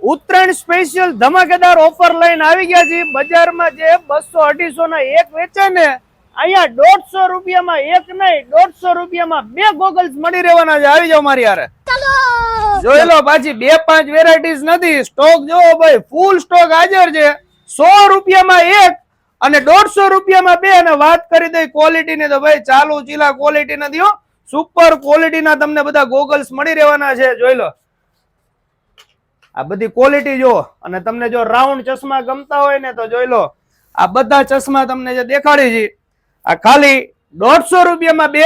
Uttarayan special ધમાકેદાર offer લઈને આવી ગયા છે. બજારમાં જે 200-250 ના એક વેચે ને, અહીંયા 150 રૂપિયામાં એક નહીં 150 રૂપિયામાં બે ગોગલ્સ મળી રહેવાના છે. આવી જાવ મારી યારે, જોઈ લો. પાછી 2-5 વેરાયટીઝ નથી, સ્ટોક જોવો ભાઈ, ફૂલ સ્ટોક હાજર છે. 100 રૂપિયામાં એક અને 150 રૂપિયામાં બે. અને વાત કરી દઈ ક્વોલિટી ની તો ભાઈ ચાલુ ચીલા ક્વોલિટી નથી હો, સુપર ક્વોલિટી ના તમને બધા ગોગલ્સ મળી રહેવાના છે. જોઈ લો આ બધી ક્વોલિટી જો. અને તમને જો રાઉન્ડ ચશ્મા ગમતા હોય ને તો જોઈ લો, આ બધા ચશ્મા તમને જે દેખાડી છે આ ખાલી 150 રૂપિયામાં બે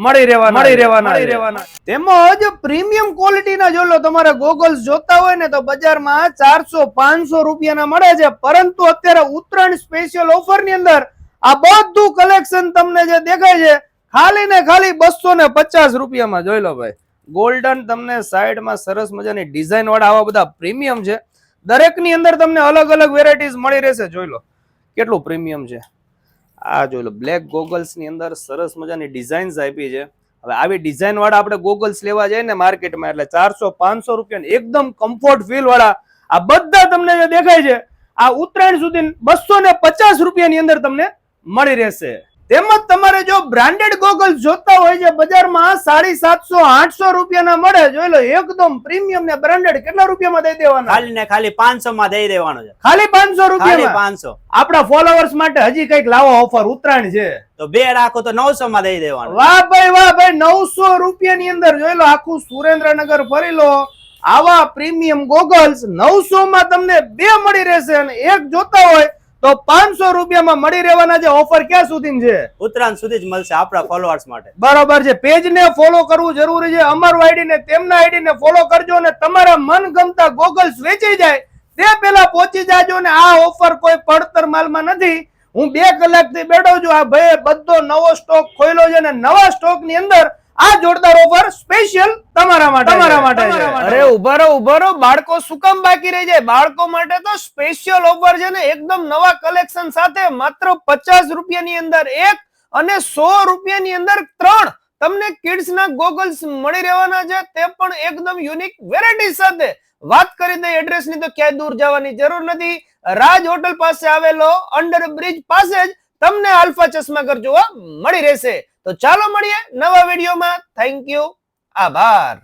મળી રહેવાના. તેમજ પ્રીમિયમ ક્વોલિટી ના જો લો, તમારે ગોગલ્સ જોતા હોય ને તો બજારમાં 400-500 રૂપિયાના મળે છે. પરંતુ અત્યારે ઉત્તરાયણ સ્પેશિયલ ઓફર ની અંદર આ બધું કલેક્શન તમને જે દેખાય છે ખાલી ને ખાલી 250 રૂપિયામાં. જોઈ લો ભાઈ, ગોલ્ડન તમને સાઈડમાં સરસ મજાની ડિઝાઇન વાળા આવા બધા પ્રીમિયમ છે. દરેક ની અંદર તમને અલગ અલગ વેરાયટીઝ મળી રહેશે. જોઈ લો કેટલું પ્રીમિયમ છે. આ જોઈ લો, બ્લેક ગોગલ્સ ની અંદર સરસ મજાની ડિઝાઇન્સ આપી છે. હવે આવી ડિઝાઇન વાળા આપણે ગોગલ્સ લેવા જઈએ ને માર્કેટમાં એટલે 400-500 રૂપિયા એકદમ કમ્ફર્ટ ફીલ વાળા આ બધા તમને જે દેખાય છે આ ઉત્તરાયણ સુધી 250 રૂપિયાની અંદર તમને મળી રહેશે. તેમજ તમારે જો બ્રાન્ડેડ ગોગલ્સ જોતા હોય છે બજારમાં 750-800 રૂપિયાના મળે. જોઈ લો એકદમ પ્રીમિયમ ને બ્રાન્ડેડ કેટલા રૂપિયામાં દઈ દેવાના? ખાલી ને ખાલી 500 માં દઈ દેવાનો છે. ખાલી 500 રૂપિયામાં. 500 આપણા ફોલોઅર્સ માટે હજી કઈક લાવો ઓફર, ઉત્તરાયણ છે તો બે રાખો તો 900 માં દઈ દેવાનો. વાહ ભાઈ 900 રૂપિયાની અંદર જોઈ લો આખું સુરેન્દ્રનગર ફરી લો. આવા પ્રીમિયમ ગોગલ્સ 900 માં તમને બે મળી રહેશે અને એક જોતા હોય તો 500 રૂપિયામાં મળી રહેવાના છે. ઓફર ક્યાં સુધી છે? ઉત્તરાયણ સુધી જ મળશે આપણા ફોલોઅર્સ માટે. બરોબર છે. પેજ ને ફોલો કરવું જરૂરી છે. અમારું આઈડી ને તેમના આઈડી ને ફોલો કરજો અને તમારા મનગમતા ગોગલ્સ વેચાઈ જાય તે પેલા પહોંચી જાજો. ને આ ઓફર કોઈ પડતર માલમાં નથી. હું 2 કલાકથી બેઠો છું. આ ભાઈ બધો નવો સ્ટોક ખોલ્યો છે અને નવા સ્ટોક ની અંદર આ જોરદાર ઓફર સ્પેશિયલ તમારા માટે. અરે ઉભા રહો, બાળકો શું કામ બાકી રહી જાય? બાળકો માટે તો સ્પેશિયલ ઓફર છે ને, એકદમ નવા કલેક્શન સાથે માત્ર 50 રૂપિયાની અંદર એક અને 100 રૂપિયાની અંદર 3 તમને કિડ્સ ના ગોગલ્સ મળી રહેવાના છે, તે પણ એકદમ યુનિક વેરાયટી સાથે. વાત કરી દઈએ એડ્રેસ ની તો ક્યાંય દૂર જવાની જરૂર નથી. રાજ હોટલ પાસે આવેલો અંડર બ્રિજ પાસે જ તમને આલ્ફા ચશ્મા ઘર જોવા મળી રહેશે. તો ચાલો મળીએ નવા વિડીયોમાં. થેન્ક યુ, આભાર.